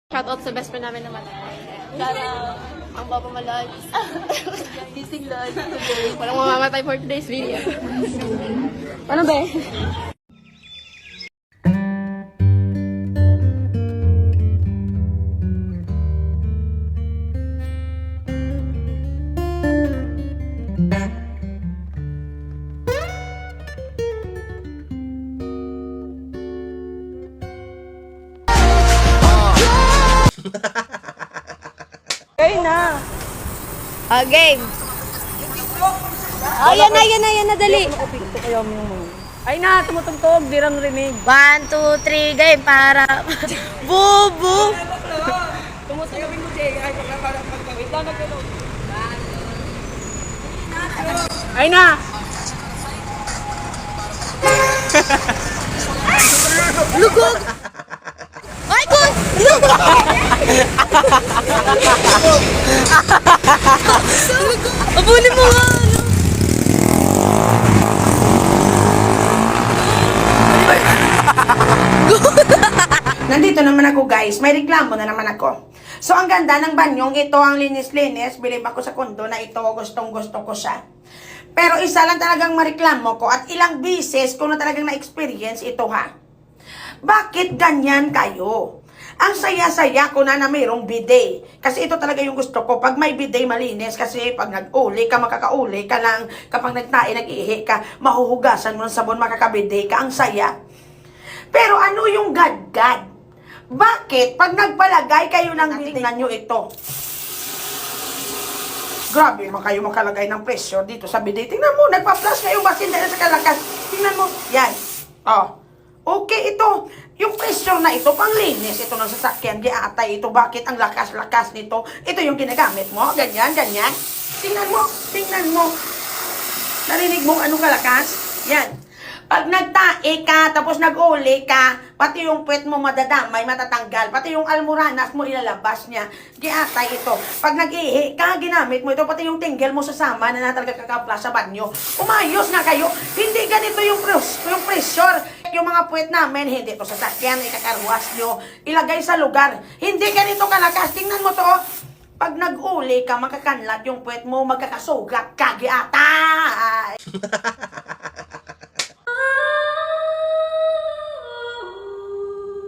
Shoutout sa best friend namin na matay. Shoutout. Ang Papa Malod. Gising Lord. Walang mamamatay for today's video. Ano ba? Kayo na. Game. Oh, yan na, dali. Ay na, tumutugtog, di lang rinig. 1, 2, 3, game para. Bubu. Tumutugtog mo, Jay. Ay, wait lang, nagulog. Ay na. Lugog. Ay, good. Abulin mo nga. Nandito naman ako guys, may reklamo na naman ako. So ang ganda ng banyong ito, ang linis-linis, bilib ako sa kondo na ito, gustong-gusto ko siya. Pero isa lang talagang mareklamo ko at ilang bisis ko na talagang na-experience ito ha. Bakit ganyan kayo? Ang saya-saya ko na mayroong bidet. Kasi ito talaga yung gusto ko. Pag may bidet, malinis. Kasi pag nag-uli ka, makakauli ka lang. Kapag nagtae, nag-ihi ka, mahuhugasan mo ng sabon, makakabidet ka. Ang saya. Pero ano yung gad-gad? Bakit? Pag nagpalagay kayo ng tingnan nyo ito. Grabe naman kayo makalagay ng pressure dito sa bidet. Tingnan mo, nagpa-flash na yung basin dahil sa kalakas. Tingnan mo, yan. Oh. Okay, ito. Yung pressure na ito, panglinis ito ng sasakyan. Giatay ito. Bakit ang lakas-lakas nito? Ito yung ginagamit mo. Ganyan, ganyan. Tingnan mo, tingnan mo. Narinig mo anong kalakas? Yan. Pag nagtae ka, tapos nag-uli ka, pati yung puwet mo madadamay, matatanggal, pati yung almoranas mo ilalabas niya, giatay ito. Pag nag-ihi ka, ginamit mo ito, pati yung tinggel mo sasama na talaga kakaplas sa banyo. Umayos na kayo. Hindi ganito yung pressure. Yung mga puwet namin, hindi ito sasakyan, ikakarwas nyo, ilagay sa lugar. Hindi ganito kalakas. Tingnan mo to. Pag nag-uli ka, makakanlat yung puwet mo, magkakasugat ka, giatay.